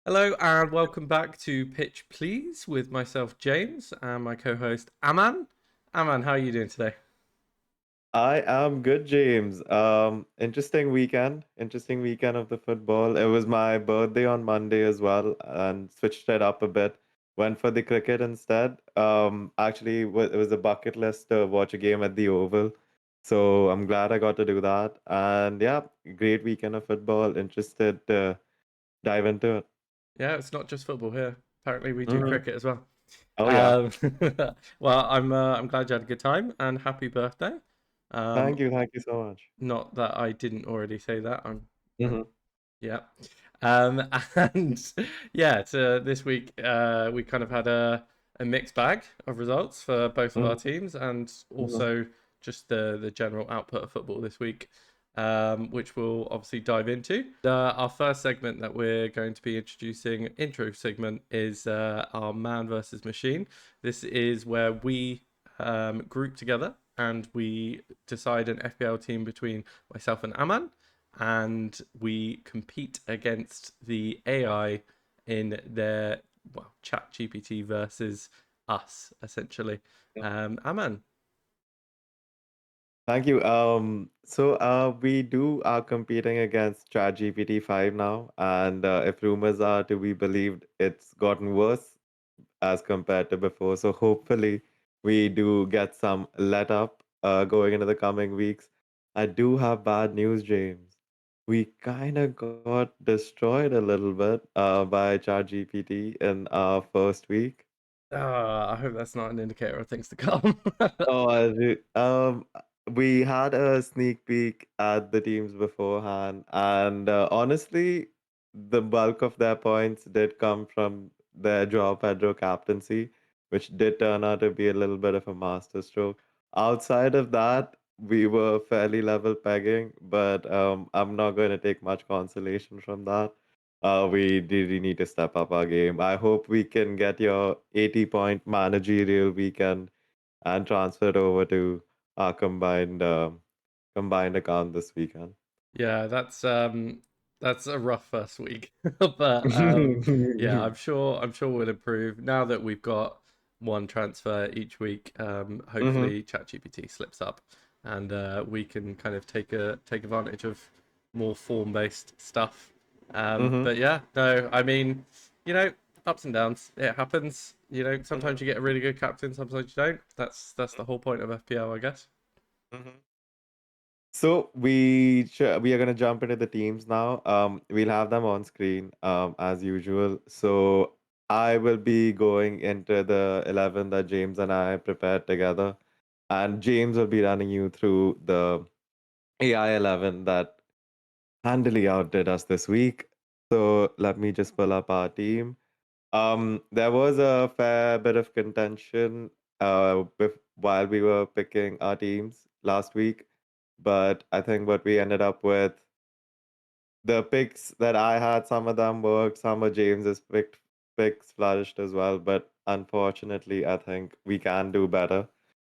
Hello and welcome back to Pitch Please with myself, James, and my co-host Aman. Aman, how are you doing today? I am good, James. Interesting weekend. Interesting weekend of the football. It was my birthday on Monday as well, and switched it up a bit. Went for the cricket instead. Actually, it was a bucket list to watch a game at the Oval, so I'm glad I got to do that. And yeah, great weekend of football. Interested to dive into it. Yeah, it's not just football here. Apparently, we do Hmm. cricket as well. Oh yeah. Um, well, I'm glad you had a good time and happy birthday. Um, Thank you so much. Not that I didn't already say that. Hmm. Yeah. Um, and yeah, this week we kind of had a mixed bag of results for both of our Hmm. teams, and Hmm. also just the general output of football this week, which we'll obviously dive into. Our first segment that we're going to be introducing, intro segment, is our man versus machine. This is where we group together and we decide an FPL team between myself and Aman, and we compete against the AI in their chat GPT versus us, essentially. Aman. Thank you. We do are competing against ChatGPT 5 now, and if rumors are to be believed, it's gotten worse as compared to before. So hopefully we do get some let up going into the coming weeks. I do have bad news, James. We kind of got destroyed a little bit by ChatGPT in our first week. I hope that's not an indicator of things to come. Oh, we had a sneak peek at the teams beforehand, and honestly, the bulk of their points did come from their Joao Pedro captaincy, which did turn out to be a little bit of a masterstroke. Outside of that, we were fairly level pegging, but I'm not going to take much consolation from that. We really need to step up our game. I hope we can get your 80-point managerial weekend and transfer it over to our combined account this weekend. Yeah, that's a rough first week, but yeah, I'm sure we'll improve now that we've got one transfer each week. Hmm. Hopefully, ChatGPT slips up, and we can kind of take advantage of more form-based stuff. Hmm. But yeah, no, I mean, you know, ups and downs. It happens. Hmm. Sometimes you get a really good captain, sometimes you don't. That's the whole point of FPL, I guess. Hmm. So we are gonna jump into the teams now. We'll have them on screen as usual. So I will be going into the 11 that James and I prepared together, and James will be running you through the AI 11 that handily outdid us this week. So let me just pull up our team. There was a fair bit of contention while we were picking our teams last week, but I think what we ended up with, the picks that I had, some of them worked, some of James's picks flourished as well, but unfortunately, I think we can do better.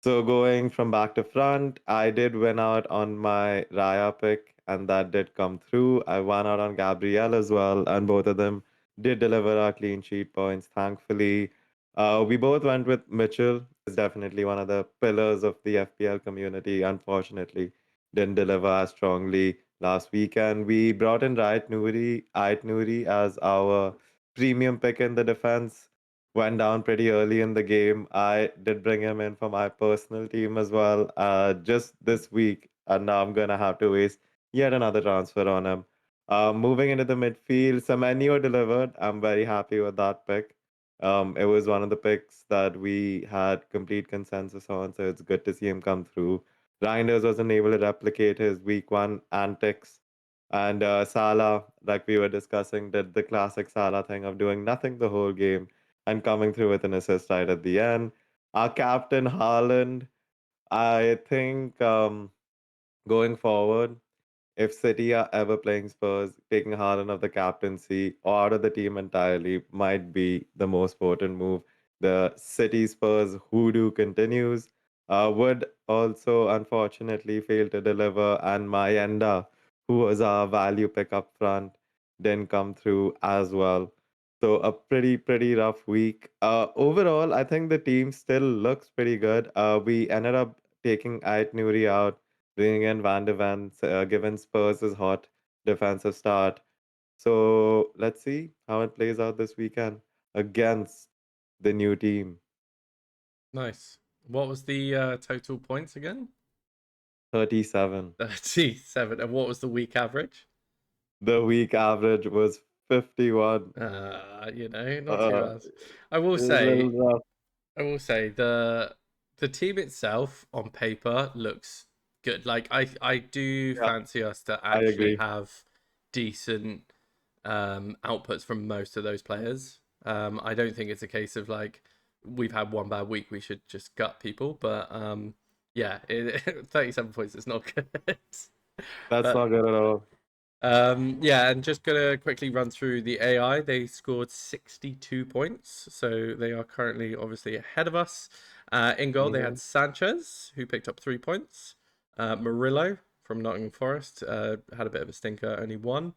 So going from back to front, I did win out on my Raya pick, and that did come through. I won out on Gabrielle as well, and both of them did deliver our clean sheet points, thankfully. We both went with Mitchell. Is definitely one of the pillars of the FPL community. Unfortunately, didn't deliver as strongly last weekend. We brought in Ait Nouri as our premium pick in the defense. Went down pretty early in the game. I did bring him in for my personal team as well, just this week, and now I'm gonna have to waste yet another transfer on him. Moving into the midfield, Semenyo delivered. I'm very happy with that pick. It was one of the picks that we had complete consensus on, so it's good to see him come through. Reinders wasn't able to replicate his week one antics. And Salah, like we were discussing, did the classic Salah thing of doing nothing the whole game and coming through with an assist right at the end. Our captain, Haaland, I think going forward, if City are ever playing Spurs, taking Haaland of the captaincy or out of the team entirely might be the most potent move. The City Spurs hoodoo continues. Would also unfortunately fail to deliver, and Mayenda, who was our value pick up front, didn't come through as well. So a pretty rough week. Overall, I think the team still looks pretty good. We ended up taking Ait Nuri out, bringing in Van de Ven, given Spurs his hot defensive start. So let's see how it plays out this weekend against the new team. Nice. What was the total points again? 37. 37. And what was the week average? The week average was 51. Not too Uh, bad. I will it was a little say, rough. the team itself on paper looks good. Like I do Yeah, fancy us to I actually agree. have decent outputs from most of those players. I don't think it's a case of like we've had one bad week, we should just gut people. But yeah, 37 points is not good. That's But not good at all. yeah, and just gonna quickly run through the AI. They scored 62 points, so they are currently obviously ahead of us. In goal, they had Hmm. Sanchez, who picked up 3 points. Murillo from Nottingham Forest had a bit of a stinker, only one.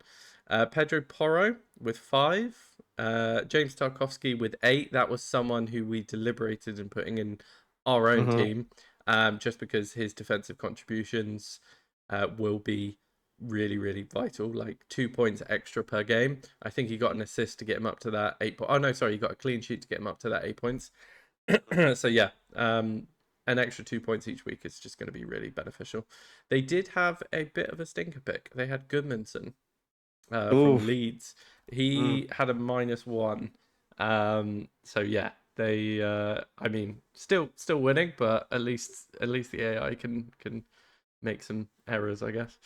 Pedro Porro with 5. James Tarkowski with 8. That was someone who we deliberated in putting in our own Hmm. team, just because his defensive contributions will be really vital. Like 2 points extra per game. I think he got an assist to get him up to that 8 point. Oh no, sorry, he got a clean sheet to get him up to that 8 points. So yeah, an extra 2 points each week is just going to be really beneficial. They did have a bit of a stinker pick. They had Goodmanson from Oof. Leeds. Mm. He had a -1. So yeah, they. I mean, still winning, but at least the AI can make some errors, I guess.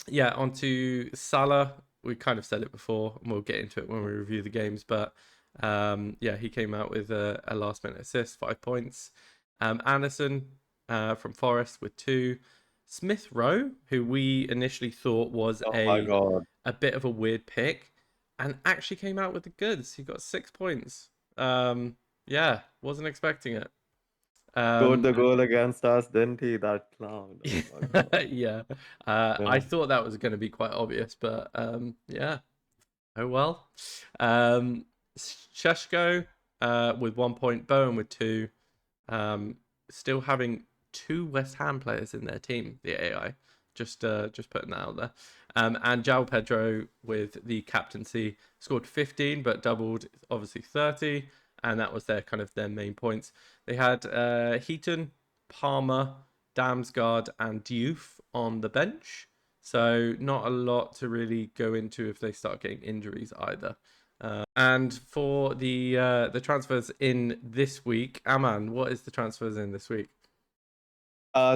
Yeah, onto Salah. We kind of said it before, and we'll get into it when we review the games. But yeah, he came out with a last minute assist, 5 points. Anderson from Forest with 2. Smith Rowe, who we initially thought was Oh my a God. bit of a weird pick, and actually came out with the goods. He got 6 points. Yeah, wasn't expecting it. Scored Um, the goal against us, didn't he? That clown. Oh my God. yeah, I Yeah. thought that was going to be quite obvious, but yeah, oh well. Um, Sheshko with 1 point, Bowen with 2. Um, Still having 2 West Ham players in their team, the AI. Just putting that out there. And João Pedro with the captaincy scored 15, but doubled obviously 30, and that was their main points. They had Heaton, Palmer, Damsgaard, and Diouf on the bench. So not a lot to really go into if they start getting injuries either. And for the transfers in this week, Aman, what is the transfers in this week?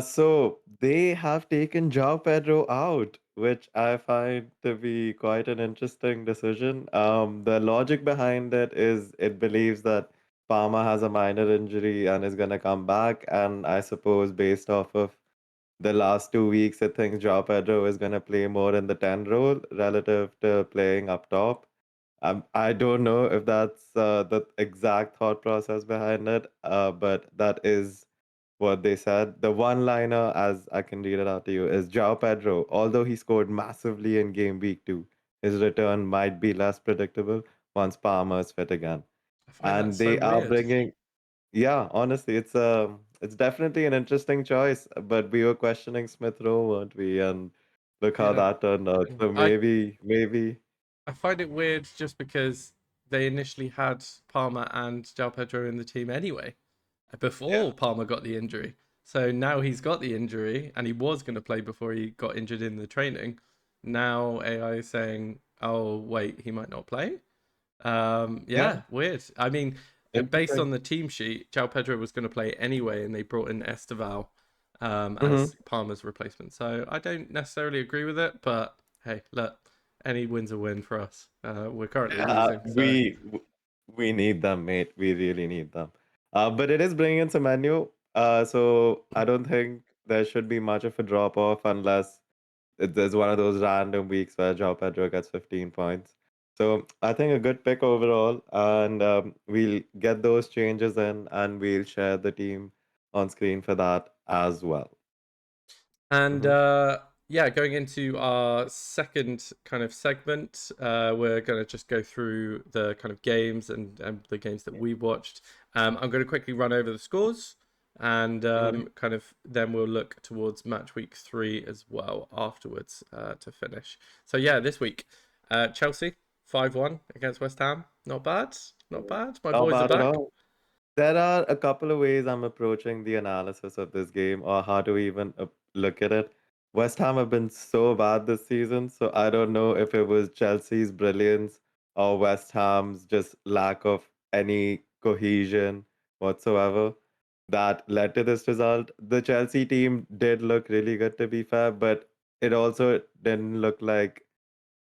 So they have taken João Pedro out, which I find to be quite an interesting decision. The logic behind it is it believes that Palmer has a minor injury and is gonna come back, and I suppose based off of the last 2 weeks, it thinks João Pedro is gonna play more in the 10 role relative to playing up top. I don't know if that's the exact thought process behind it, but that is what they said. The one liner, as I can read it out to you, is João Pedro, although he scored massively in game week 2, his return might be less predictable once Palmer is fit again. I find that And so they are weird. bringing, yeah, honestly, it's definitely an interesting choice, but we were questioning Smith Rowe, weren't we? And look how Yeah, that turned out. So I maybe, I find it weird just because they initially had Palmer and João Pedro in the team anyway yeah. before Palmer got the injury. So now he's got the injury and he was going to play before he got injured in the training. Now AI is saying, "Oh wait, he might not play." Yeah, Yeah, weird. I mean, based interesting. on the team sheet, João Pedro was going to play anyway, and they brought in Esteval Hmm. as Palmer's replacement. So I don't necessarily agree with it, but hey, look, any win's a win for us. We're currently Yeah, losing, so we need them, mate. We really need them. But it is bringing in some menu. So I don't think there should be much of a drop off unless there's one of those random weeks where João Pedro gets 15 points. So I think a good pick overall, and we'll get those changes in, and we'll share the team on screen for that as well. and Hmm. yeah, going into our second kind of segment, we're going to just go through the kind of games and the games that we watched. I'm going to quickly run over the scores and Mhm. kind of then we'll look towards match week 3 as well afterwards to finish. So, yeah, this week, Chelsea 5-1 against West Ham. Not bad. Not bad. My Not boys are bad at back. all. There are a couple of ways I'm approaching the analysis of this game, or how to even look at it. West Ham have been so bad this season, so I don't know if it was Chelsea's brilliance or West Ham's just lack of any cohesion whatsoever that led to this result. The Chelsea team did look really good, to be fair, but it also didn't look like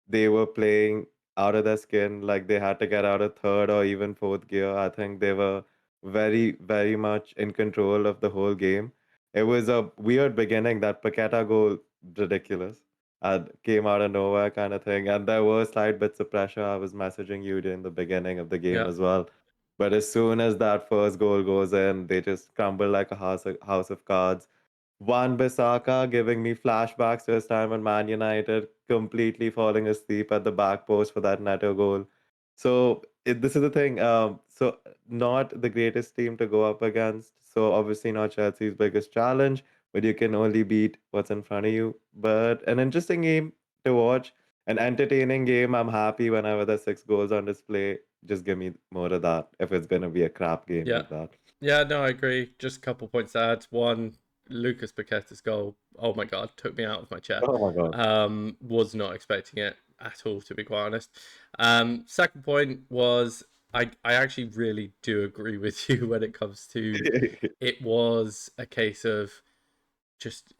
they were playing out of their skin, like they had to get out of third or even fourth gear. I think they were very, very much in control of the whole game. It was a weird beginning. That Paqueta goal, ridiculous. Came out of nowhere kind of thing. And there were slight bits of pressure. I was messaging you in the beginning of the game Yeah. as well. But as soon as that first goal goes in, they just crumble like a house of cards. Wan Bissaka giving me flashbacks to his time at Man United, completely falling asleep at the back post for that Neto goal. So this is the thing. So not the greatest team to go up against. So obviously not Chelsea's biggest challenge, but you can only beat what's in front of you. But an interesting game to watch, an entertaining game. I'm happy whenever there's 6 goals on display. Just give me more of that if it's gonna be a crap game Yeah. like that. Yeah, no, I agree. Just a couple points to add. One, Lucas Paqueta's goal. Oh my God, took me out of my chair. Oh my god. Was not expecting it at all, to be quite honest. Second point was I actually really do agree with you when it comes to it was a case of just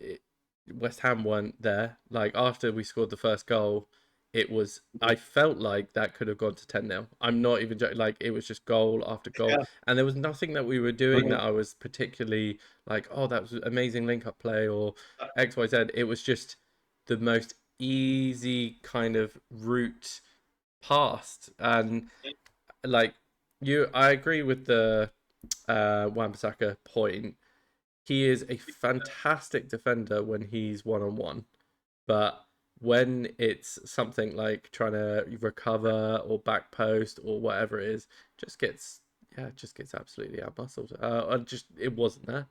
West Ham weren't there. Like after we scored the first goal, it was I felt like that could have gone to 10-0. I'm not even joking. Like it was just goal after goal, Yeah. and there was nothing that we were doing Mhm. that I was particularly like, oh, that was amazing link up play or XYZ. It was just the most easy kind of route past, and like I agree with the Wan-Bissaka point. He is a fantastic defender when he's one on one, but when it's something like trying to recover or back post or whatever it is, just gets just gets absolutely outmuscled. Just it wasn't there.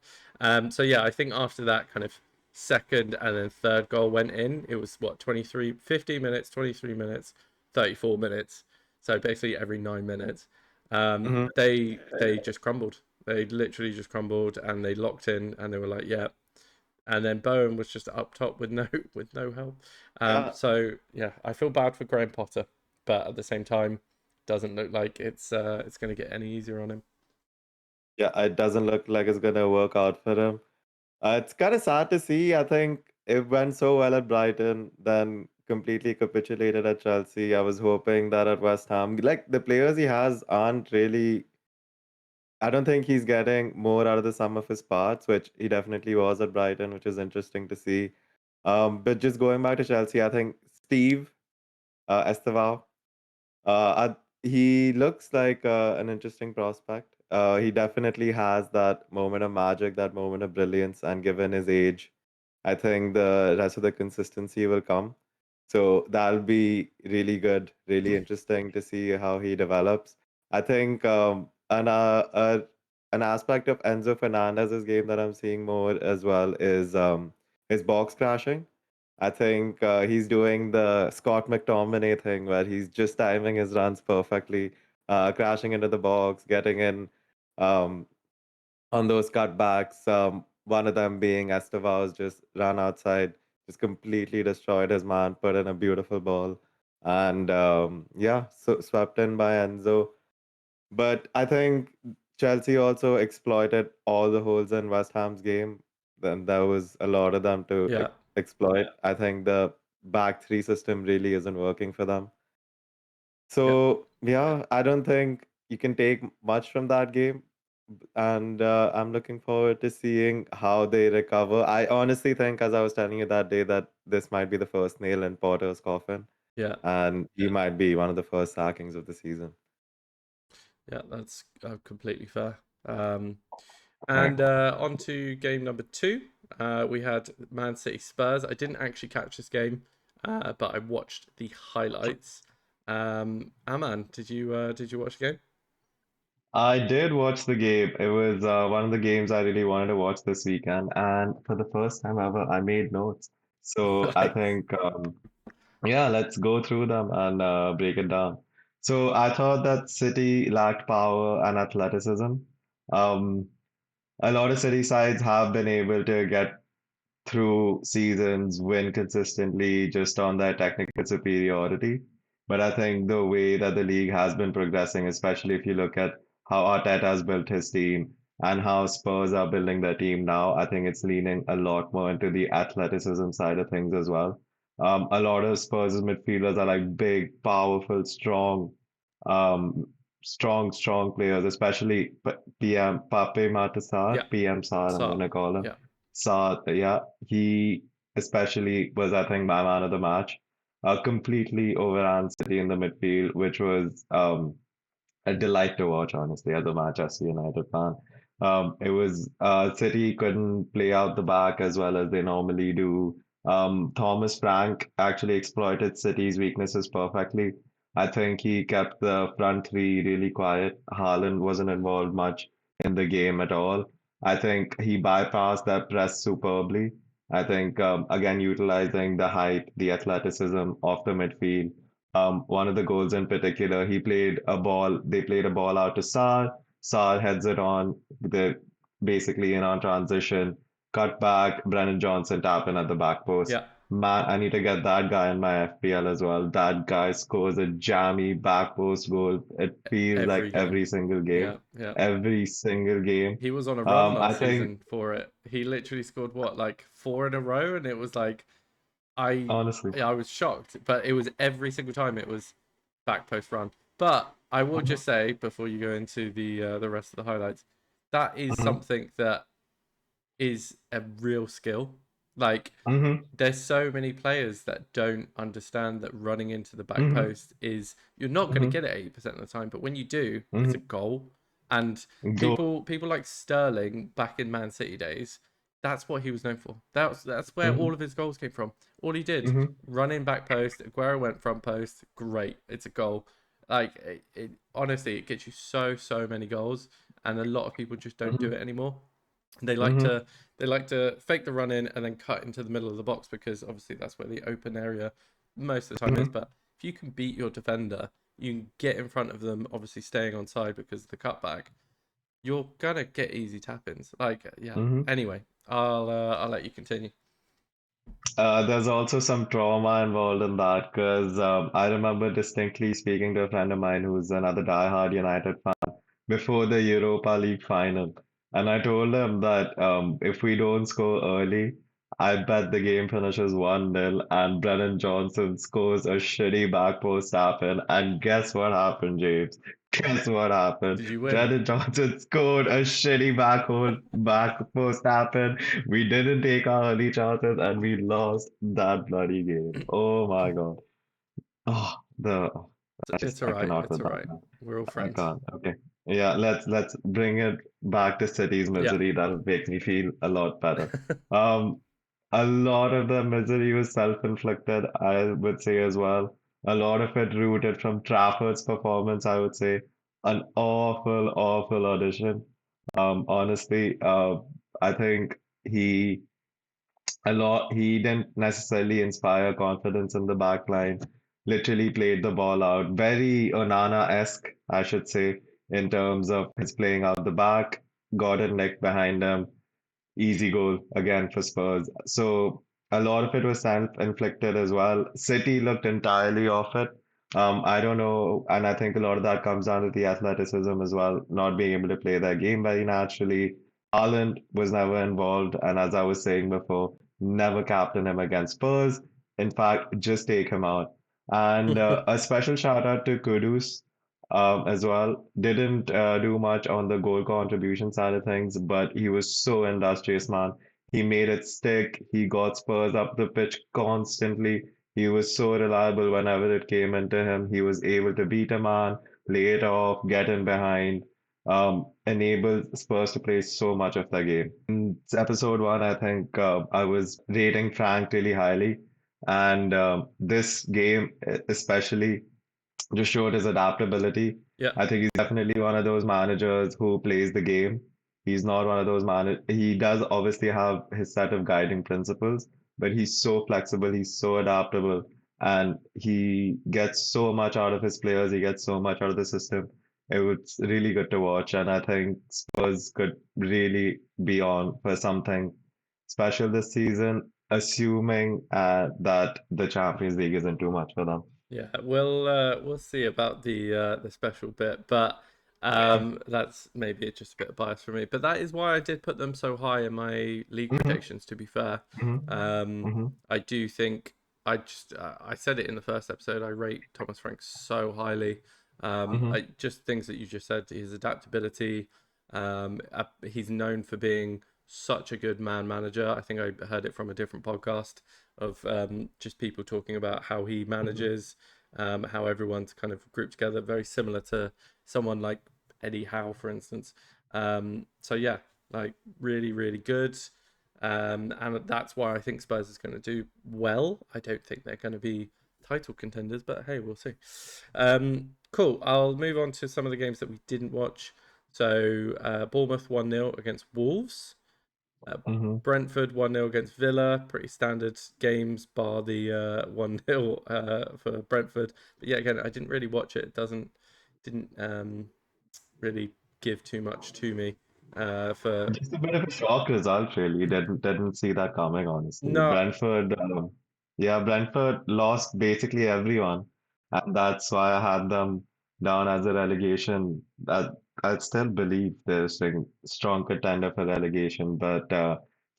So yeah, I think after that kind of second and then third goal went in, it was what 23, 15 minutes, 23 minutes, 34 minutes. So basically every 9 minutes, Mhm. they just crumbled. They literally just crumbled and they locked in and they were like, yeah, and then Bowen was just up top with no with no help. Yeah. So yeah, I feel bad for Graham Potter, but at the same time, doesn't look like it's going to get any easier on him. Yeah, it doesn't look like it's gonna work out for him. It's kind of sad to see. I think it went so well at Brighton, then completely capitulated at Chelsea. I was hoping that at West Ham, like the players he has aren't really. I don't think he's getting more out of the sum of his parts, which he definitely was at Brighton, which is interesting to see. But just going back to Chelsea, I think Steve Estevao. He looks like an interesting prospect. He definitely has that moment of magic, that moment of brilliance, and given his age, I think the rest of the consistency will come. So that'll be really good, really interesting to see how he develops. I think an aspect of Enzo Fernandez's game that I'm seeing more as well is his box crashing. I think he's doing the Scott McTominay thing where he's just timing his runs perfectly, crashing into the box, getting in um, on those cutbacks. One of them being Estevao's just ran outside, just completely destroyed his man, put in a beautiful ball, and yeah, so swept in by Enzo. But I think Chelsea also exploited all the holes in West Ham's game. Then there was a lot of them to Yeah, exploit. I think the back three system really isn't working for them. yeah, So yeah, I don't think you can take much from that game, and I'm looking forward to seeing how they recover. I honestly think, as I was telling you that day, that this might be the first nail in Potter's coffin, yeah, and he might be one of the first sackings of the season. yeah. That's completely fair. And Right. on to game number 2. We had Man City Spurs. I didn't actually catch this game, but I watched the highlights. Aman, did you watch the game? I did watch the game. It was one of the games I really wanted to watch this weekend, and for the first time ever, I made notes. So I Nice. think, yeah, let's go through them and break it down. So I thought that City lacked power and athleticism. Um, a lot of City sides have been able to get through seasons, win consistently just on their technical superiority. But I think the way that the league has been progressing, especially if you look at how Arteta has built his team and how Spurs are building their team now, I think it's leaning a lot more into the athleticism side of things as well. A lot of Spurs' midfielders are like big, powerful, um, strong players, especially PM Pape Yeah, Matasar, PM Sar, I'm so gonna call him. yeah, So yeah, he especially was, I think, my man of the match. Completely overran City in the midfield, which was a delight to watch, honestly, as a Manchester United fan. It was City couldn't play out the back as well as they normally do. Thomas Frank actually exploited City's weaknesses perfectly. I think he kept the front three really quiet. Haaland wasn't involved much in the game at all. I think he bypassed that press superbly. I think, again, utilizing the height, the athleticism of the midfield. One of the goals in particular, they played a ball out to Sar. Sar heads it on, the basically in on transition, cut back, Brennan Johnson tap in at the back post. yeah. Man, I need to get that guy in my FPL as well. That guy scores a jammy back post goal. It feels like Every game. every single game. Yeah, yeah. Every single game. He was on a run I last think season for it. He literally scored what, like four in a row, and it was like I honestly. I was shocked, but it was every single time it was back post run. But I will just say before you go into the rest of the highlights, that is Mhm, something that is a real skill. Like mhm, there's so many players that don't understand that running into the back mhm, post is you're not going to mhm, get it 80% of the time, but when you do, it's a mhm. goal. And Go. people like Sterling back in Man City days, that's what he was known for. That's where all Mhm, of his goals came from. All he did, mhm, run in back post, Aguero went front post, great, it's a goal. Like honestly, it gets you so many goals, and a lot of people just don't do mhm, it anymore. They like mhm, to they like to fake the run in and then cut into the middle of the box because obviously that's where the open area most of the time is. mhm. But if you can beat your defender, you can get in front of them, obviously staying on side because of the cutback. You're gonna get easy tap ins. Like yeah. Mhm. Anyway, I'll let you continue. There's also some trauma involved in that because I remember distinctly speaking to a friend of mine who's another diehard United fan before the Europa League final. And I told him that if we don't score early, I bet the game finishes 1-0 and Brennan Johnson scores a shitty back post tap in. And guess what happened, James? Guess what happened? Did you win? Brennan Johnson scored a shitty back post tap in. We didn't take our early chances and we lost that bloody game. Oh my God. Oh, It's I alright. cannot It's with that, alright. man. We're all I friends. can't. Okay. Yeah, let's bring it back to City's Yeah. misery. That'll make me feel a lot better. Um, a lot of the misery was self-inflicted, I would say as well. A lot of it rooted from Trafford's performance, I would say. An awful audition. Honestly, I think he didn't necessarily inspire confidence in the back line. Literally played the ball out. Very Onana-esque, I should say, in terms of his playing out the back. Gordon Nick behind him. Easy goal again for Spurs. So a lot of it was self-inflicted as well. City looked entirely off it. I don't know, and I think a lot of that comes down to the athleticism as well, not being able to play their game very naturally. Haaland was never involved, and as I was saying before, never captain him against Spurs. In fact, just take him out. And a special shout out to Kudus as well. Didn't do much on the goal contribution side of things, but he was so industrious, man. He made it stick. He got Spurs up the pitch constantly. He was so reliable whenever it came into him. He was able to beat a man, lay it off, get in behind. enabled Spurs to play so much of the game. In episode one, I think I was rating Frank really highly, and this game especially just showed his adaptability. Yeah, I think he's definitely one of those managers who plays the game. He's not one of those He does obviously have his set of guiding principles, but he's so flexible, he's so adaptable, and he gets so much out of his players. He gets so much out of the system. It was really good to watch, and I think Spurs could really be on for something special this season, assuming that the Champions League isn't too much for them. yeah. We'll see about the special bit, but Yeah. that's maybe just a bit of bias for me. But that is why I did put them so high in my league hmm predictions. To be fair, hmm hmm I do think I said it in the first episode. I rate Thomas Frank so highly. hmm I just things that you just said, his adaptability. He's known for being such a good man manager. I think I heard it from a different podcast of just people talking about how he hmm manages, how everyone's kind of grouped together, very similar to someone like Eddie Howe, for instance. So yeah, like really, really good. And that's why I think Spurs is going to do well. I don't think they're going to be title contenders, but hey, we'll see. Cool. I'll move on to some of the games that we didn't watch. So Bournemouth 1-0 against Wolves. Uh, hmm Brentford 1-0 against Villa. Pretty standard games, bar the 1-0 for Brentford. But yeah, again, I didn't really watch it. It didn't really give too much to me. For Just a bit of a shock result, really. Didn't see that coming, honestly. no, Brentford lost basically everyone, and that's why I had them down as a relegation. I still believe they're a strong contender for relegation, but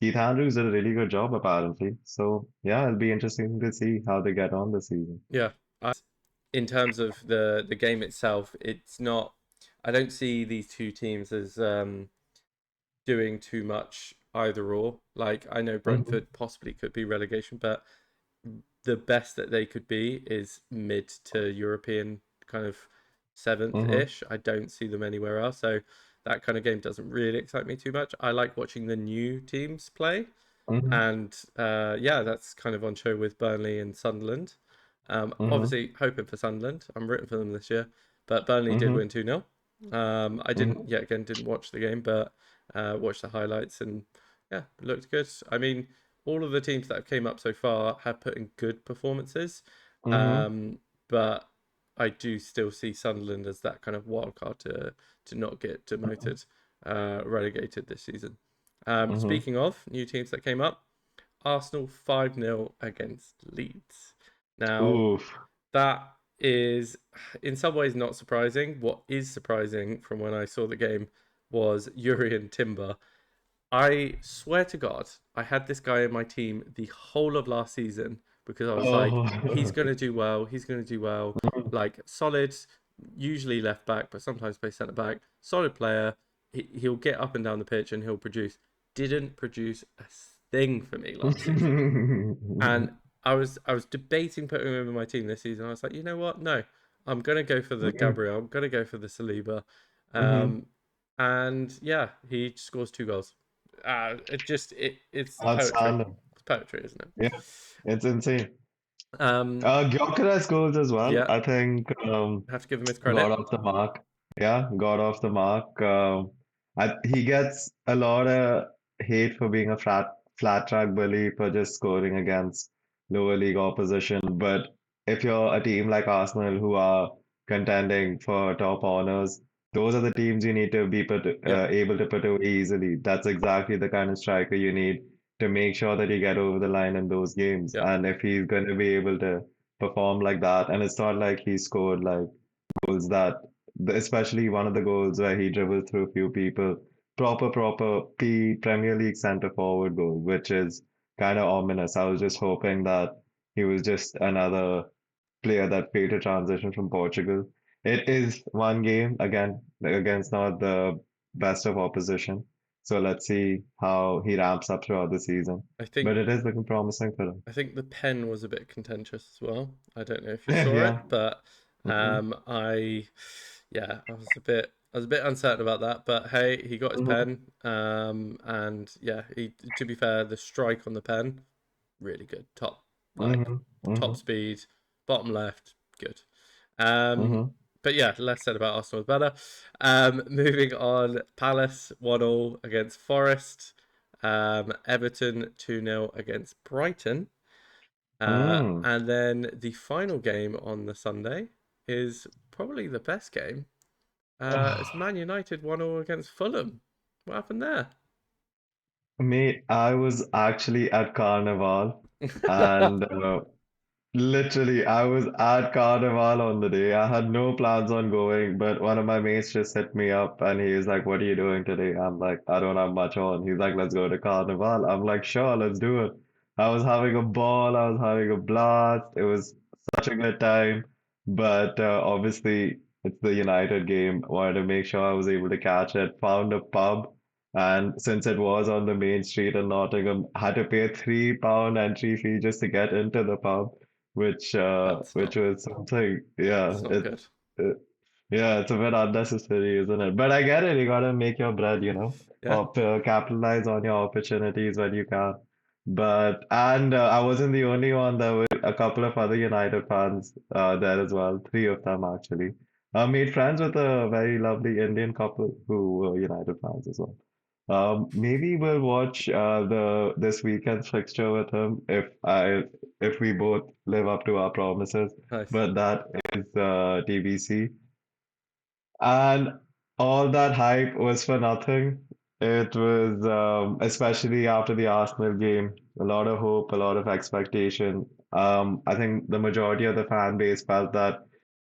Keith Andrews did a really good job apparently. So yeah, it'll be interesting to see how they get on this season. yeah. In terms of the game itself, it's not. I don't see these two teams as doing too much either or. Like I know hmm Brentford possibly could be relegation, but the best that they could be is mid to European kind of seventh hmm ish. I don't see them anywhere else. So that kind of game doesn't really excite me too much. I like watching the new teams play. hmm And yeah, that's kind of on show with Burnley and Sunderland. hmm Obviously, hoping for Sunderland. I'm rooting for them this year. But Burnley did hmm win 2-0. I didn't, hmm yet again, didn't watch the game, but watched the highlights and yeah, it looked good. I mean, all of the teams that have came up so far have put in good performances. hmm Um, but I do still see Sunderland as that kind of wild card to not get demoted, relegated this season. hmm Speaking of new teams that came up, Arsenal 5-0 against Leeds. Now, Oof. that is in some ways not surprising. What is surprising from when I saw the game was Urian Timber. I swear to God, I had this guy in my team the whole of last season because I was like, he's Oh. going to do well. He's going to do well. Like, solid, usually left back, but sometimes play centre back. Solid player. He'll get up and down the pitch and he'll produce. Didn't produce a thing for me last season. And I was debating putting him in my team this season. I was like, you know what? No, I'm gonna go for the Gabriel. I'm gonna go for the Saliba. hmm Um, and yeah, he scores 2 goals. It's poetry. Outstanding. It's poetry, isn't it? Yeah, it's insane. Um, Gyökeres goals as well. yeah, I think have to give him his got credit. off the mark. Yeah, got off the mark. He gets a lot of hate for being a flat track bully for just scoring against lower league opposition. But if you're a team like Arsenal who are contending for top honors, those are the teams you need to be Yeah, able to put away easily. That's exactly the kind of striker you need to make sure that you get over the line in those games. yeah. And if he's going to be able to perform like that, and it's not like he scored like goals that, especially one of the goals where he dribbled through a few people, proper Premier League centre forward goal, which is kind of ominous. I was just hoping that he was just another player that failed to transition from Portugal. It is one game again against not the best of opposition. So let's see how he ramps up throughout the season. I think But it is looking promising for him. I think the pen was a bit contentious as well. I don't know if you saw it, Yeah. but hmm I, yeah, I was a bit. I was a bit uncertain about that, but hey, he got his Mhm, pen. And yeah, to be fair, the strike on the pen, really good. Like mhm, top mhm, speed, bottom left, good. Um, mhm. but yeah, less said about Arsenal is better. Moving on, Palace 1-0 against Forest. Everton 2-0 against Brighton. Mm. And then the final game on the Sunday is probably the best game. It's Man United 1-0 against Fulham. What happened there? Mate, I was actually at Carnival and literally, I was at Carnival on the day. I had no plans on going, but one of my mates just hit me up and he's like, "What are you doing today?" I'm like, "I don't have much on." He's like, "Let's go to Carnival." I'm like, "Sure, let's do it." I was having a ball. I was having a blast. It was such a good time. But obviously, it's the United game. Wanted to make sure I was able to catch it. Found a pub. And since it was on the main street in Nottingham, had to pay £3 entry fee just to get into the pub That's which not was something, yeah, that's not good. it yeah, it's a bit unnecessary, isn't it? But I get it. You gotta make your bread, Yeah, capitalize on your opportunities when you can. But and I wasn't the only one. There were a couple of other United fans there as well. Three of them actually. I made friends with a very lovely Indian couple who were United fans as well. Maybe we'll watch the this weekend's fixture with him if we both live up to our promises. nice. But that is TBC. And all that hype was for nothing. It was especially after the Arsenal game, a lot of hope, a lot of expectation. I think the majority of the fan base felt that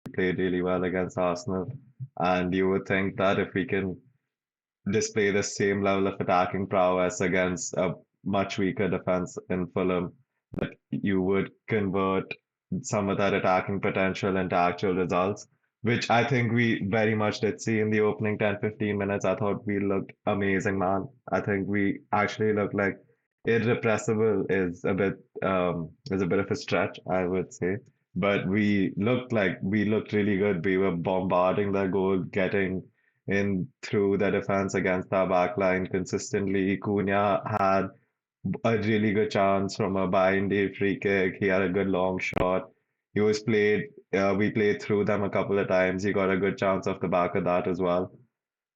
we played really well against Arsenal, and you would think that if we can display the same level of attacking prowess against a much weaker defense in Fulham, that you would convert some of that attacking potential into actual results, which I think we very much did see in the opening 10-15 minutes. I thought we looked amazing, man. I think we actually looked like irrepressible is a bit of a stretch, I would say. But we looked really good. We were bombarding their goal, getting in through the defense against our back line consistently. Cunha had a really good chance from a bindy free kick. He had a good long shot. He was played. We played through them a couple of times. He got a good chance off the back of that as well.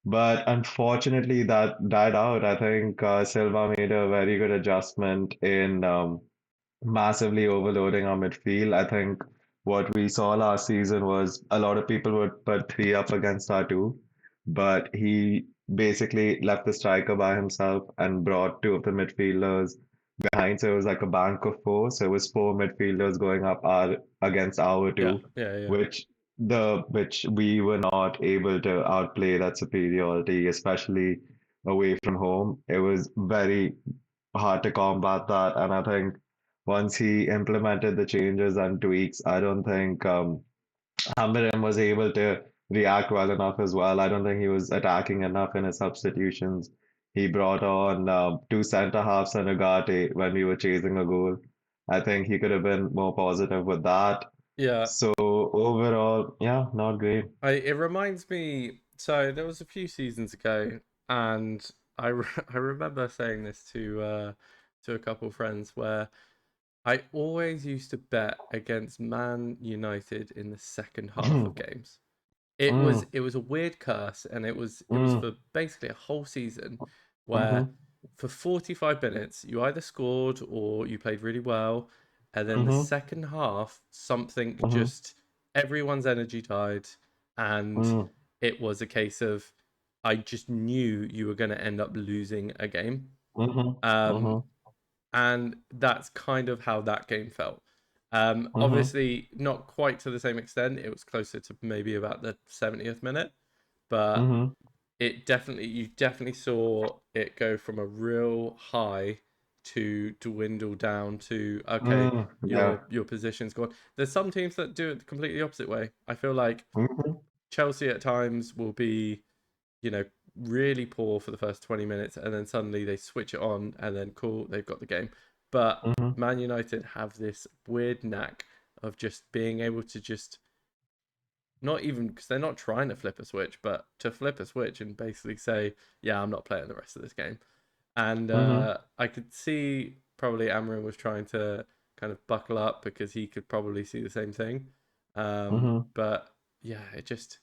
But unfortunately, that died out. I think Silva made a very good adjustment in massively overloading our midfield. I think what we saw last season was a lot of people would put three up against our two, but he basically left the striker by himself and brought two of the midfielders behind. So it was like a bank of four. So it was four midfielders going up our against our Yeah, two, yeah, yeah. which we were not able to outplay that superiority, especially away from home. It was very hard to combat that. And I think once he implemented the changes and tweaks, I don't think Hamilton was able to react well enough as well. I don't think he was attacking enough in his substitutions. He brought on two centre halves and a Gate when we were chasing a goal. I think he could have been more positive with that. Yeah, So overall, yeah, not great. it reminds me. So there was a few seasons ago, and I remember saying this to a couple of friends where I always used to bet against Man United in the second half of games. Mm, It was a weird curse, and it was mm, for basically a whole season where mm-hmm, for 45 minutes you either scored or you played really well, and then the mm-hmm, second half something mm-hmm, just everyone's energy died, and mm, it was a case of I just knew you were going to end up losing a game. mm-hmm, Um, mm-hmm, and that's kind of how that game felt. mm-hmm, Obviously, not quite to the same extent. It was closer to maybe about the 70th minute, but mm-hmm, you definitely saw it go from a real high to dwindle down to okay, mm, yeah. your position's gone. There's some teams that do it completely the opposite way. I feel like Mm-hmm, Chelsea at times will be you know, really poor for the first 20 minutes and then suddenly they switch it on and then cool, they've got the game. But mm-hmm, Man United have this weird knack of just being able to just not even because they're not trying to flip a switch, but to flip a switch and basically say, yeah, I'm not playing the rest of this game. And Mm-hmm. I could see probably Amarin was trying to kind of buckle up because he could probably see the same thing. Mm-hmm. But yeah, it just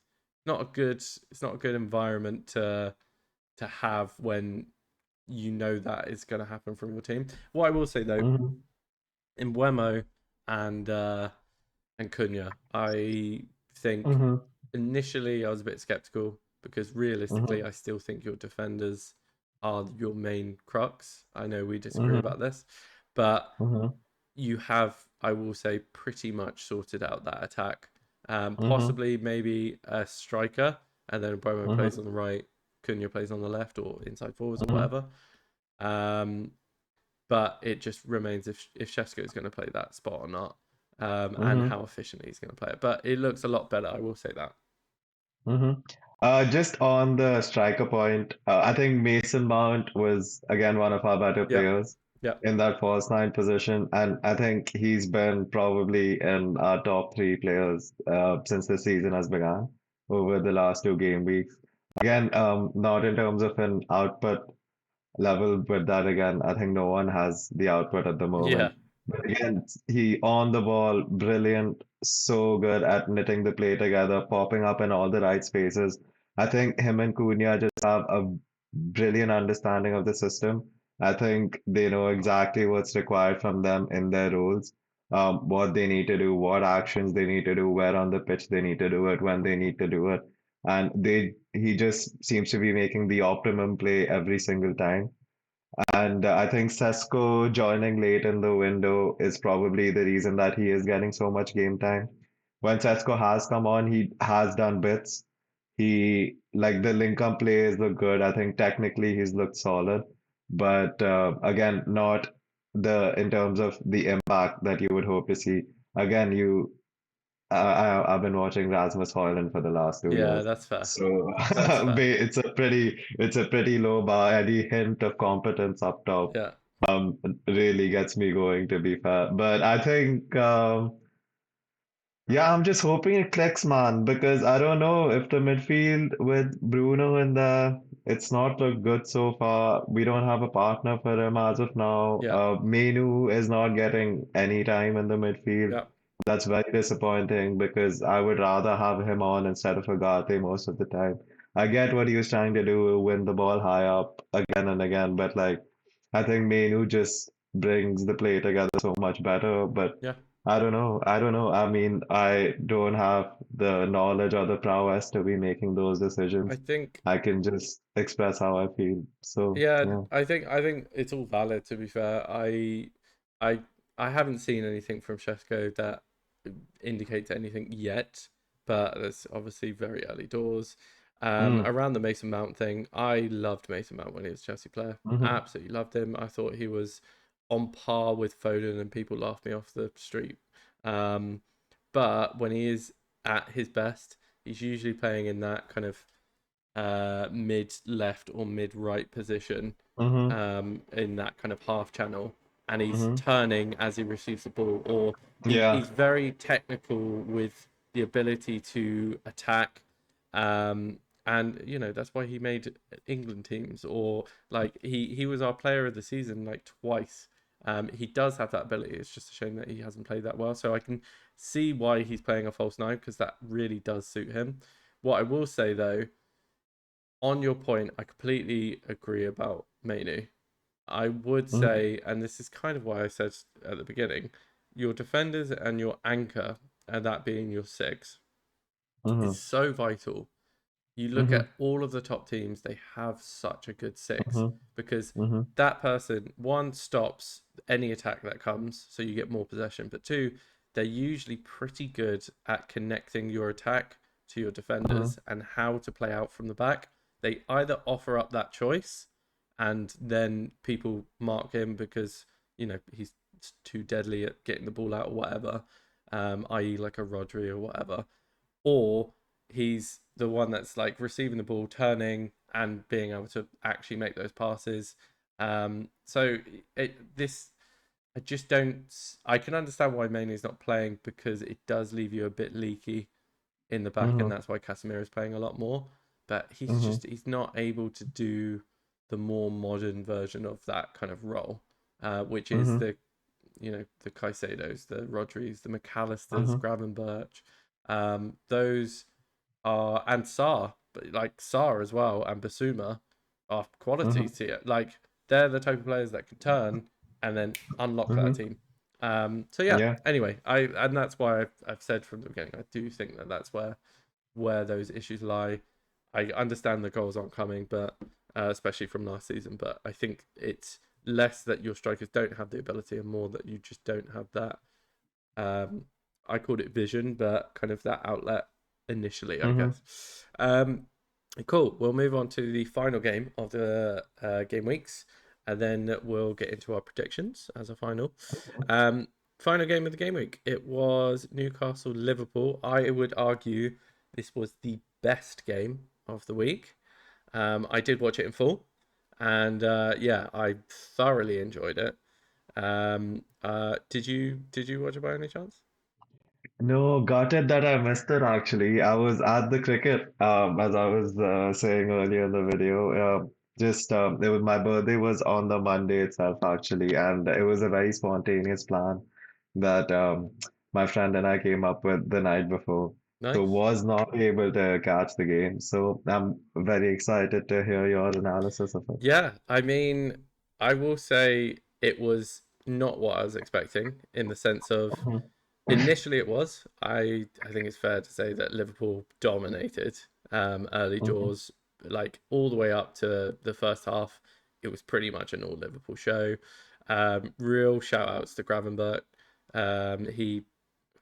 not a good. It's not a good environment to have when you know that is going to happen from your team. What I will say though, Mm-hmm. in Wemo and Cunha, I think Mm-hmm. initially I was a bit skeptical because realistically, Mm-hmm. I still think your defenders are your main crux. I know we disagree Mm-hmm. about this, but Mm-hmm. you have, I will say, pretty much sorted out that attack. Mm-hmm. Possibly maybe a striker, and then Bromo plays Mm-hmm. on the right, Cunha plays on the left, or inside forwards or Mm-hmm. whatever. Um, but it just remains if Shesko is going to play that spot or not, and Mm-hmm. how efficiently he's going to play it. But it looks a lot better, I will say that. Mm-hmm. Just on the striker point, I think Mason Mount was again one of our better Yeah, players yeah, in that false nine position, and I think he's been probably in our top three players since the season has begun over the last two game weeks. Again, not in terms of an output level, but that again, I think no one has the output at the yeah, moment. But again, he on the ball, brilliant, so good at knitting the play together, popping up in all the right spaces. I think him and Cunha just have a brilliant understanding of the system. I think they know exactly what's required from them in their roles, what they need to do, what actions they need to do, where on the pitch they need to do it, when they need to do it. And he just seems to be making the optimum play every single time. And I think Sesko joining late in the window is probably the reason that he is getting so much game time. When Sesko has come on, he has done bits. He like the link up plays look good. I think technically he's looked solid, but again, not the in terms of the impact that you would hope to see. Again, I've been watching Rasmus Højlund for the last two yeah. years. That's fair. So That's fair. it's a pretty low bar. Any hint of competence up top Yeah, really gets me going, to be fair. But I think yeah, I'm just hoping it clicks, man, because I don't know if the midfield with Bruno in there, it's not looked good so far. We don't have a partner for him as of now. yeah, Menu is not getting any time in the midfield. yeah, That's very disappointing because I would rather have him on instead of Agate most of the time. I get what he was trying to do, win the ball high up again and again, but like I think Menu just brings the play together so much better. But yeah. I don't know. I don't know. I mean, I don't have the knowledge or the prowess to be making those I decisions. think I can just express how I feel. So, yeah, yeah. I think it's all valid to be fair. I I haven't seen anything from Shesko that indicates anything yet, but it's obviously very early doors. Mm, Around the Mason Mount thing, I loved Mason Mount when he was a Chelsea player. mm-hmm, Absolutely loved him. I thought he was on par with Foden, and people laughed me off the street. Um, but when he is at his best, he's usually playing in that kind of mid left or mid right position, mm-hmm, in that kind of half channel, and he's mm-hmm. turning as he receives the ball, or he's Yeah. very technical with the ability to attack. Um, and that's why he made England teams, or like he was our player of the season like twice. He does have that ability. It's just a shame that he hasn't played that well. So I can see why he's playing a false nine because that really does suit him. What I will say though, on your point, I completely agree about Mainu. I would Mm-hmm, say, and this is kind of why I said at the beginning, your defenders and your anchor, and that being your six, is mm-hmm, so vital. You look mm-hmm, at all of the top teams, they have such a good six mm-hmm, because mm-hmm, that person, one, stops any attack that comes, so you get more possession, but two, they're usually pretty good at connecting your attack to your defenders and how to play out from the back. They either offer up that choice and then people mark him because, he's too deadly at getting the ball out or whatever, i.e., like a Rodri or whatever, or he's the one that's like receiving the ball, turning, and being able to actually make those passes. So this, I just don't. I can understand why Maine's not playing because it does leave you a bit leaky. in the back, and Mhm. that's why Casemiro is playing a lot more. But Mhm. he's not able to do the more modern version of that kind of role, which is Mhm. the Caicedos, the Rodris, the McAllisters, Mhm. Gravenberch, those are and Sarr, but like Sarr as well, and Basuma are Mhm. qualities here. Like they're the type of players that can turn and then unlock that Mhm. team. So yeah. Yeah. Anyway, and that's why I've said from the beginning, I do think that that's where those issues lie. I understand the goals aren't coming, but especially from last season. But I think it's less that your strikers don't have the ability, and more that you just don't have that. Um, I called it vision, but kind of that outlet initially, I Mhm. guess. Cool. We'll move on to the final game of the game weeks, and then we'll get into our predictions as a final. Um, Final game of the game week. It was Newcastle Liverpool. I would argue this was the best game of the week. I did watch it in full, and yeah, I thoroughly enjoyed it. Did you watch it by any chance? No, got it that I missed it actually. I was at the cricket, as I was saying earlier in the video. It was my birthday was on the Monday itself actually, and it was a very spontaneous plan that my friend and I came up with the night before. So Nice. was not able to catch the game. So I'm very excited to hear your analysis of it. Yeah, I mean, I will say it was not what I was expecting in the sense of Mhm. initially it was. I think it's fair to say that Liverpool dominated early Mhm. doors, like all the way up to the first half. It was pretty much an all Liverpool show. Real shout outs to Gravenberch. He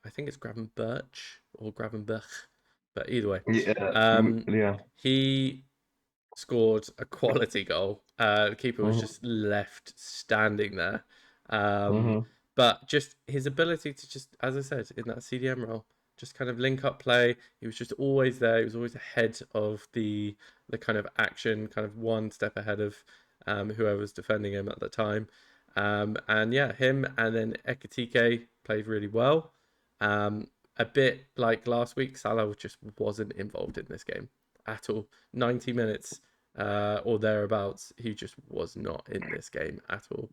I think it's Gravenberch or Gravenberch, but either way, Yeah, um, yeah. he scored a quality goal. The keeper was Mhm. just left standing there. Um, Mhm. but just his ability to just, as I said, in that CDM role, just kind of link up play. He was just always there. He was always ahead of the kind of action, kind of one step ahead of whoever's defending him at the time. And yeah, him and then Ekatike played really well. A bit like last week, Salah just wasn't involved in this game at all. 90 minutes or thereabouts, he just was not in this game at all.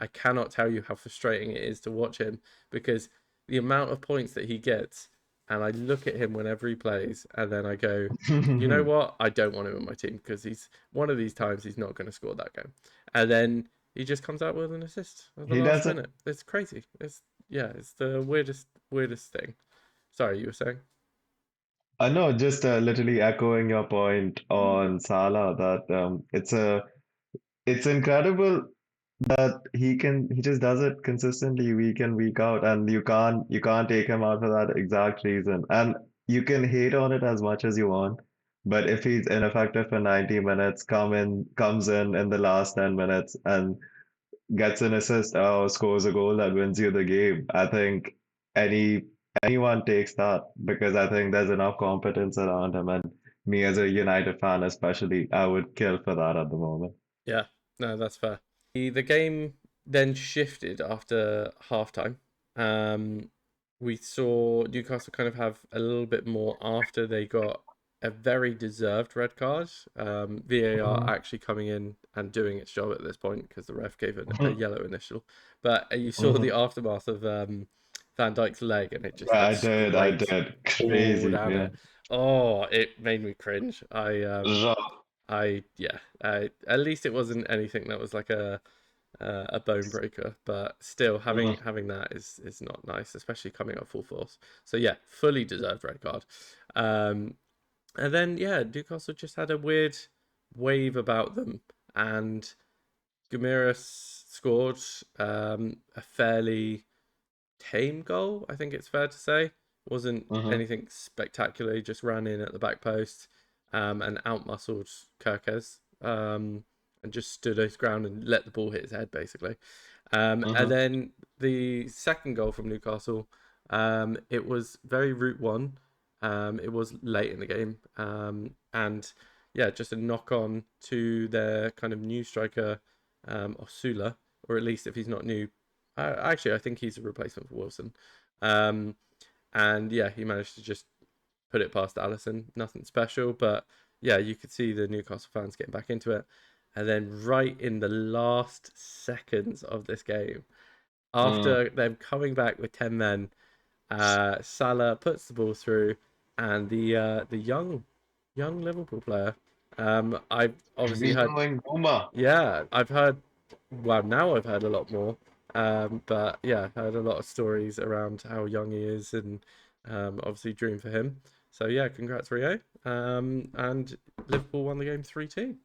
I cannot tell you how frustrating it is to watch him because the amount of points that he gets, and I look at him whenever he plays, and then I go, you know what? I don't want him on my team because he's one of these times he's not going to score that game. And then he just comes out with an assist at the He last doesn't. minute. It's crazy. It's the weirdest thing. Sorry, you were saying? No, just literally echoing your point on Salah that it's incredible that he just does it consistently week in week out, and you can't take him out for that exact reason. And you can hate on it as much as you want, but if he's ineffective for 90 minutes, comes in the last 10 minutes and gets an assist or scores a goal that wins you the game, I think any anyone takes that because I think there's enough competence around him, and me as a United fan especially, I would kill for that at the moment. Yeah, no, that's fair. The game then shifted after halftime. Um, we saw Newcastle kind of have a little bit more after they got a very deserved red card. VAR Mhm. actually coming in and doing its job at this point because the ref gave a Mhm. yellow initial. But you saw the Mhm. aftermath of Van Dijk's leg and it just Yeah, like I scraped did. all Crazy, down yeah. it. Oh, it made me cringe. Raw. Yeah, at least it wasn't anything that was like a bone breaker, but still having Mhm. having that is not nice, especially coming up full force. So yeah, fully deserved red card. Um, and then yeah, Newcastle just had a weird wave about them, and Gamiris scored a fairly tame goal. I think it's fair to say wasn't Mhm. anything spectacular. He just ran in at the back post and outmuscled Kirkes and just stood his ground and let the ball hit his head basically. And Mhm. then the second goal from Newcastle, it was very route one. It was late in the game, and yeah, just a knock on to their kind of new striker, Osula, or at least if he's not new, actually, I think he's a replacement for Wilson. Um, and yeah, he managed to just put it past Allison. Nothing special, but yeah, you could see the Newcastle fans getting back into it. And then right in the last seconds of this game, Mm. after them coming back with 10 men, Salah puts the ball through, and the young Liverpool player. I've obviously heard, Rio and Guma. yeah, I've heard. Well, now I've heard a lot more. But yeah, heard a lot of stories around how young he is, and obviously dream for him. So yeah, congrats Rio. And Liverpool won the game 3-2.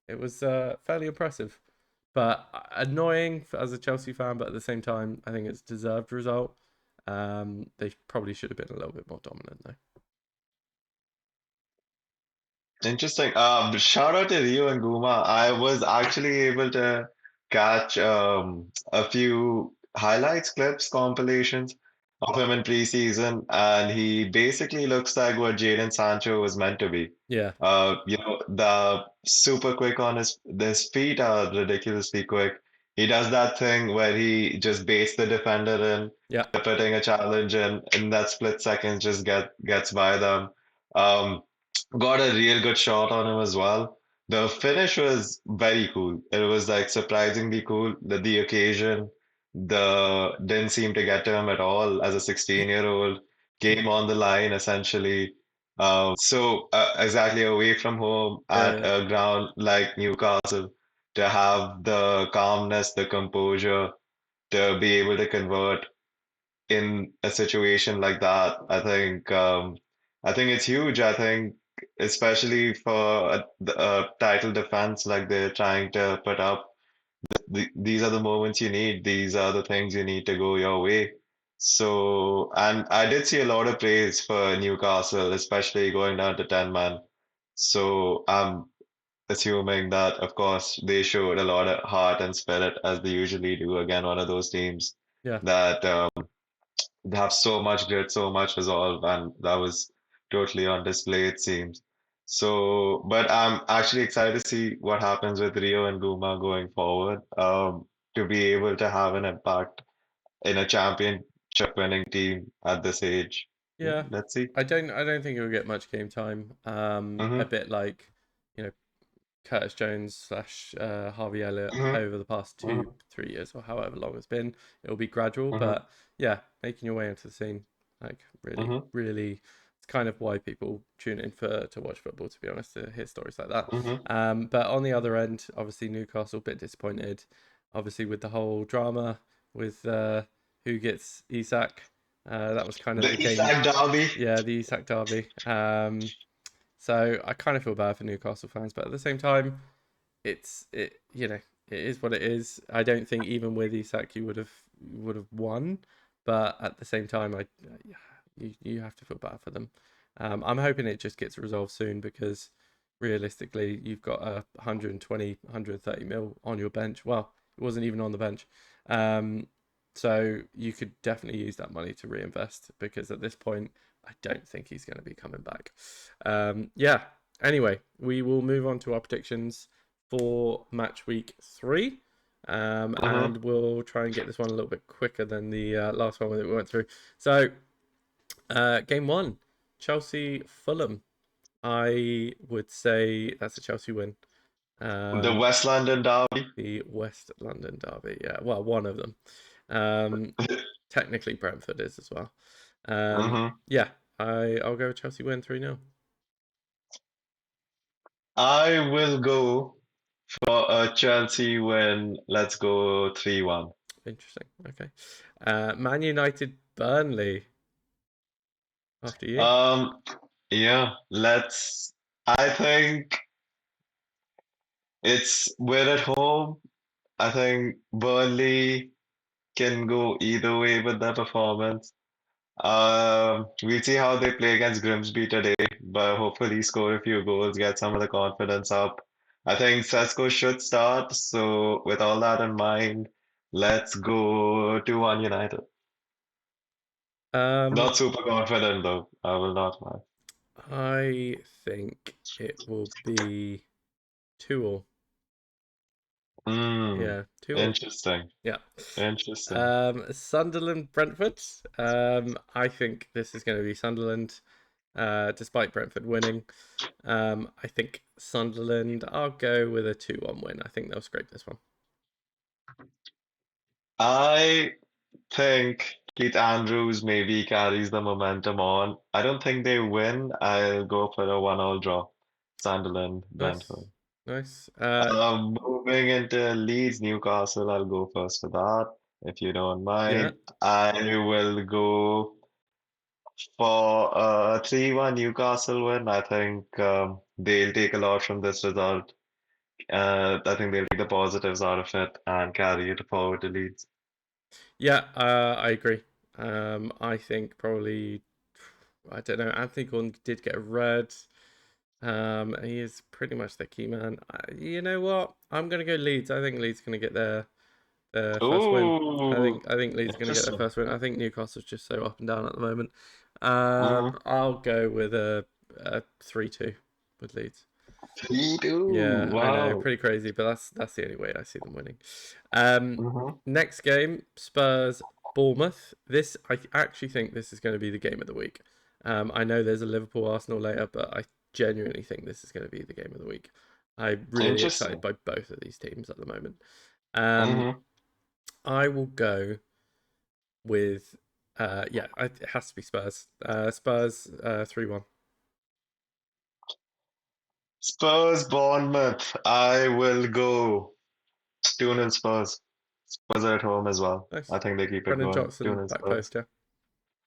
It was fairly impressive, but annoying as a Chelsea fan. But at the same time, I think it's a deserved result. They probably should have been a little bit more dominant though. Interesting. Shout out to Rio and Guma. I was actually able to catch a few highlights, clips, compilations of him in preseason, and he basically looks like what Jadon Sancho was meant to be. Yeah, The super quick on his feet are ridiculously quick. He does that thing where he just baits the defender in, yeah, putting a challenge in that split second, just gets by them. Um, Got a real good shot on him as well. The finish was very cool. It was like surprisingly cool. The occasion, the didn't seem to get to him at all as a 16-year-old. Game on the line essentially. Exactly away from home yeah, at yeah, a ground like Newcastle, to have the calmness, the composure, to be able to convert in a situation like that, I think it's huge. I think especially for a title defense like they're trying to put up, these are the moments you need. These are the things you need to go your way. So, and I did see a lot of praise for Newcastle, especially going down to 10 man. So I'm assuming that, of course, they showed a lot of heart and spirit as they usually do. Again, one of those teams yeah, that they have so much grit, so much resolve, and that was totally on display, it seems. So, but I'm actually excited to see what happens with Rio and Guma going forward. To be able to have an impact in a championship winning team at this age. Yeah, yeah. let's see. I don't think he'll get much game time. A Mm-hmm, bit like, you know, Curtis Jones slash Harvey Elliott mm-hmm, over the past two, mm-hmm, 3 years or however long it's been. It'll be gradual, mm-hmm, but yeah, making your way into the scene, like really, mm-hmm, really, it's kind of why people tune in to watch football. To be honest, to hear stories like that. mm-hmm. But on the other end, obviously Newcastle a bit disappointed, obviously with the whole drama with who gets Isak. That was kind of The the game. Isak Derby. Yeah, the Isak derby. So I kind of feel bad for Newcastle fans, but at the same time, it is what it is. I don't think even with Isak you would have won, but at the same time, you have to feel bad for them. I'm hoping it just gets resolved soon because realistically, you've got a 120, 130 mil on your bench. Well, it wasn't even on the bench. Um, so you could definitely use that money to reinvest because at this point, I don't think he's going to be coming back. Yeah. Anyway, we will move on to our predictions for match week 3. Mm-hmm. And we'll try and get this one a little bit quicker than the last one that we went through. So, game 1, Chelsea Fulham. I would say that's a Chelsea win. The Um, West London Derby. the West London derby. Yeah, well, one of them. Um, technically, Brentford is as well. Mm-hmm. Yeah, I'll go with Chelsea win 3-0. I will go for a Chelsea win. Let's go 3-1. Interesting. Okay. Man United Burnley. After you. Um, yeah, let's. I think we're at home. I think Burnley can go either way with their performance. We'll see how they play against Grimsby today, but hopefully score a few goals, get some of the confidence up. I think Sesko should start, so with all that in mind, let's go 2-1 United. Um, Not super confident though, I will not lie. I think it will be 2-2. Hmm, Yeah, 2-2. interesting, Yeah. interesting. Sunderland Brentford. I think this is going to be Sunderland. despite Brentford winning. I think Sunderland, I'll go with a 2-1 win. I think they'll scrape this one. I think Keith Andrews maybe carries the momentum on. I don't think they win. I'll go for a 1-1 draw. Sunderland, Nice. Brentford. Nice. Moving into Leeds, Newcastle, I'll go first for that, if you don't Yeah. mind. I will go for a 3-1 Newcastle win. I think they'll take a lot from this result. I think they'll take the positives out of it and carry it forward to Leeds. Yeah, I agree. I think probably, I don't know, Anthony Gordon did get a red. He is pretty much the key man. You know what? I'm gonna go Leeds. I think Leeds gonna get their first win. Ooh, I think Leeds gonna get their interesting. first win. I think Newcastle's just so up and down at the moment. Mm-hmm. I'll go with a 3-2 with Leeds. 3-2. Yeah, I know, Wow. pretty crazy, but that's the only way I see them winning. Um, Mm-hmm. Next game, Spurs Bournemouth. This I actually think this is going to be the game of the week. I know there's a Liverpool Arsenal later, but I genuinely think this is going to be the game of the week. I'm really excited Interesting. by both of these teams at the moment. Um, Mm-hmm. I will go with yeah, it has to be Spurs. Spurs 3-1. Spurs, Bournemouth. I will go 2-0 Spurs. Spurs are at home as well. I Nice. think they keep it Brendan going. Johnson 2-0 back Spurs. post, yeah.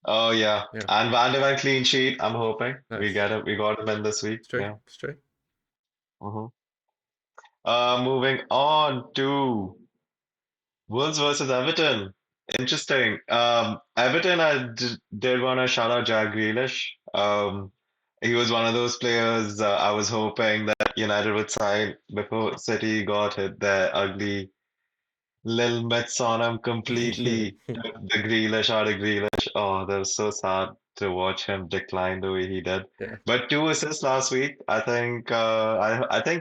Oh yeah. Yeah. And Van de Ven clean sheet. I'm hoping we Nice. get it. We got him in this week. It's true. Yeah. It's true. Mm-hmm. Moving on to Wolves versus Everton. Interesting. Everton, did want to shout out Jack Grealish. He was one of those players I was hoping that United would sign before City got hit their ugly little mitts on him completely. Took the Grealish out of Grealish. Oh, that was so sad to watch him decline the way he did. Yeah. But 2 assists last week. I think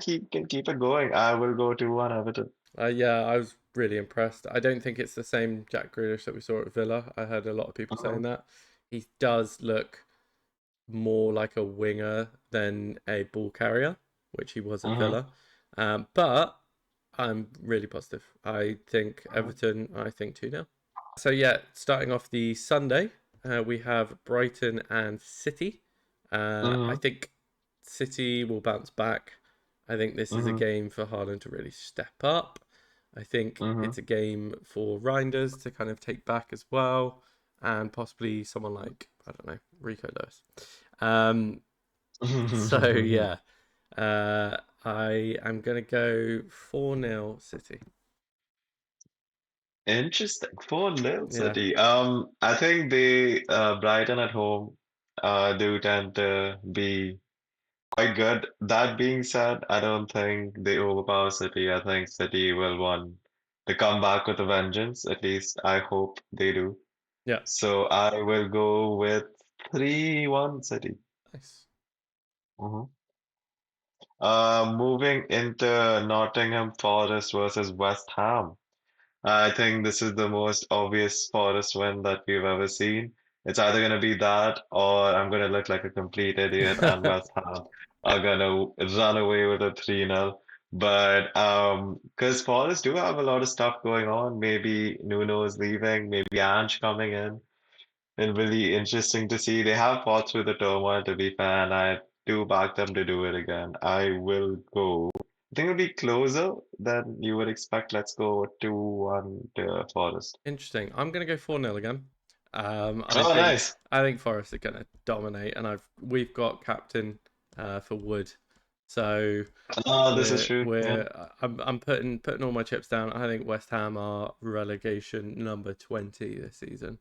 he can keep it going. I will go 2-1 Everton. Yeah, I was really impressed. I don't think it's the same Jack Grealish that we saw at Villa. I heard a lot of people saying that. He does look more like a winger than a ball carrier, which he was at Mm-hmm. Villa. But I'm really positive. I think Mm-hmm. Everton, I think 2-0. So yeah, starting off the Sunday, we have Brighton and City. I Mm-hmm. think City will bounce back. I think this is a Mm-hmm. game for Haaland to really step up. I think Mm-hmm. it's a game for Reinders to kind of take back as well, and possibly someone like, I don't know, Rico Lewis. Um, so yeah, uh, I am gonna go 4-0 City. Interesting. 4-0 Yeah, City. I think Brighton at home do tend to be quite good. That being said, I don't think they overpower City. I think City will want to come back with a vengeance. At least I hope they do. yeah, So I will go with 3-1 City. nice. Mhm. Moving into Nottingham Forest versus West Ham. I think this is the most obvious Forest win that we've ever seen. It's either going to be that or I'm going to look like a complete idiot and West Ham are going to run away with a 3-0. But because Forest do have a lot of stuff going on, maybe Nuno's leaving, maybe Ange coming in. It's really interesting to see. They have fought through the turmoil, to be fair, and I do back them to do it again. I will go. I think it'll be closer than you would expect. Let's go 2-1 to Forest. Interesting. I'm gonna go 4-0 again. Oh, nice. I think Forest are gonna dominate, and we've got captain for Wood, so Oh, this is true. Yeah. I'm putting all my chips down. I think West Ham are relegation number 20 this season.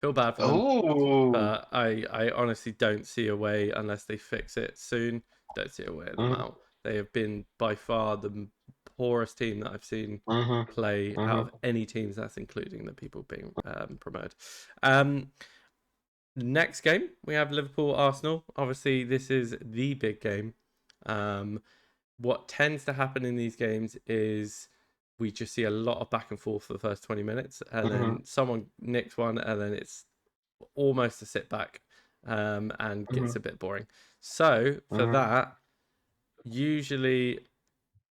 Feel bad for them, Oh. but I honestly don't see a way unless they fix it soon. Don't see a way of them Mm-hmm, out. They have been by far the poorest team that I've seen mm-hmm, play out mm-hmm, of any teams. That's including the people being promoted. Um, Next game we have Liverpool Arsenal. Obviously, this is the big game. Um, what tends to happen in these games is we just see a lot of back and forth for the first 20 minutes, and mm-hmm, then someone nicks one, and then it's almost a sit back. and gets a bit boring. So for that, usually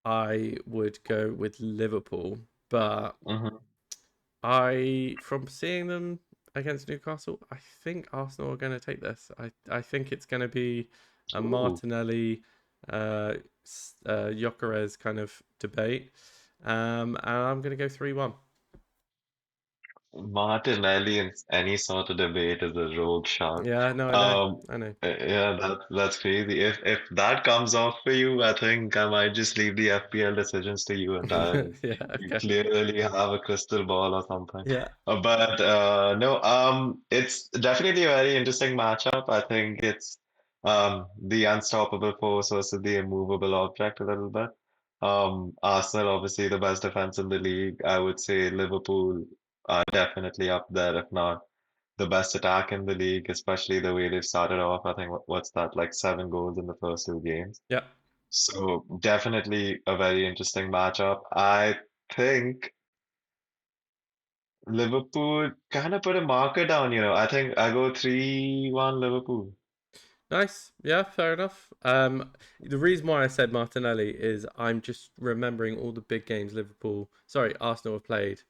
I would go with Liverpool, but from seeing them against Newcastle, I think Arsenal are going to take this. I think it's going to be a Martinelli, Gyökeres kind of debate, and I'm going to go 3-1. Martinelli in any sort of debate is a rogue shot. Yeah, no, I know. Yeah, that's crazy. If that comes off for you, I think I might just leave the FPL decisions to you entirely. Yeah, You okay. clearly have a crystal ball or something. Yeah. But no, it's definitely a very interesting matchup. I think it's the unstoppable force versus the immovable object a little bit. Arsenal obviously the best defense in the league. I would say Liverpool are definitely up there, if not the best attack in the league, especially the way they've started off. I think what's that, like 7 goals in the first 2 games. Yeah. So definitely a very interesting matchup. I think Liverpool kind of put a marker down, I think I go 3-1 Liverpool. Nice. Yeah, fair enough. The reason why I said Martinelli is I'm just remembering all the big games Arsenal have played,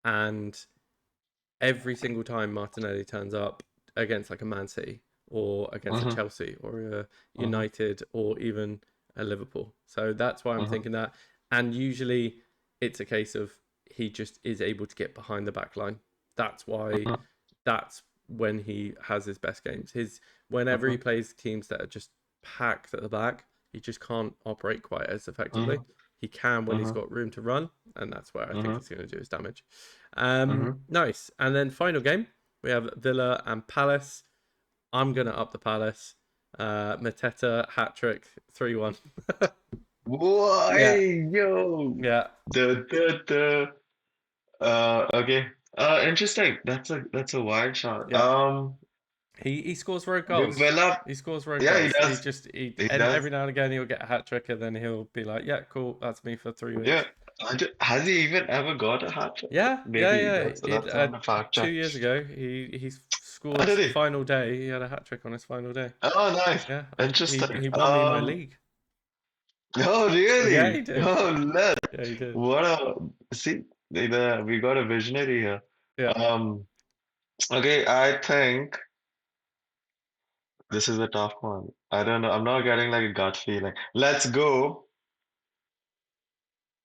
and every single time Martinelli turns up against like a Man City or against a Mm-hmm, Chelsea or a mm-hmm, United or even a Liverpool. So that's why I'm mm-hmm, thinking that. And usually it's a case of he just is able to get behind the back line. That's why mm-hmm, that's when he has his best games. Whenever he plays teams that are just packed at the back, he just can't operate quite as effectively. mm-hmm, He can when he's mm-hmm, got room to run, and that's where I think mm-hmm, he's going to do his damage. mm-hmm. Nice. And then final game, we have Villa and Palace. I'm going to up the Palace. Mateta hat trick 3-1. Yeah. Why, yo, Yeah. the okay. Interesting. That's a wild shot. Yeah. He scores road goals. Villa, He scores road yeah, he goals. does. He And does. every now and again he'll get a hat trick and then he'll be like, yeah, cool, that's me for 3 weeks. Yeah. Has he even ever got a hat trick? Yeah, yeah, Maybe yeah. that's on the fact Two check. years ago, he Oh, scored did he? final day. He had a hat trick on his final day. Oh, nice. Yeah, Interesting. he won me my league. Oh, Yeah, really? he did. Oh, let. Yeah, he did. What a see. We got a visionary here. Yeah, Um. Okay, I think this is a tough one. I don't know. I'm not getting like a gut feeling. Let's go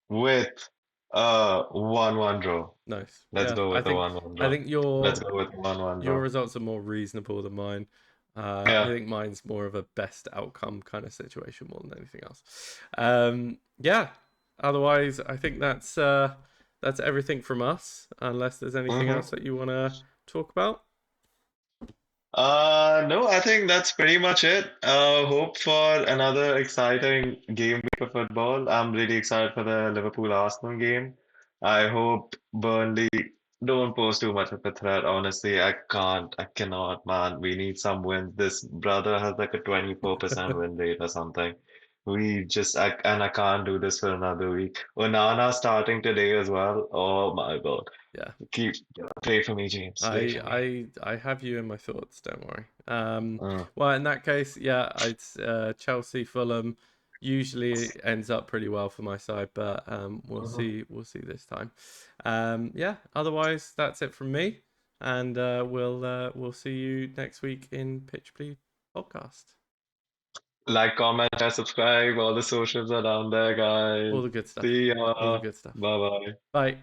with 1-1 draw. nice. Let's Yeah, go with a 1-1 I draw. think Let's go with 1-1 your draw. results are more reasonable than mine. I Yeah. think mine's more of a best outcome kind of situation more than anything else. Yeah. Otherwise, I think that's everything from us. Unless there's anything Mm-hmm. else that you want to talk about. No, I think that's pretty much it. Hope for another exciting game week of football. I'm really excited for the Liverpool Arsenal game. I hope Burnley don't pose too much of a threat. Honestly, I cannot, man. We need some wins. This brother has like a 24% win rate or something. And I can't do this for another week. Onana starting today as well. Oh my God. Yeah. Keep Pray for me, James. Pray for me. I have you in my thoughts. Don't worry. Uh, Well, in that case, yeah, it's Chelsea, Fulham. Usually ends up pretty well for my side, but we'll mhm. see. We'll see this time. Yeah. Otherwise, that's it from me, and we'll see you next week in Pitch Bleed podcast. Like, comment, and subscribe. All the socials are down there, All guys. the good stuff. See All the ya. good stuff. Bye bye. Bye.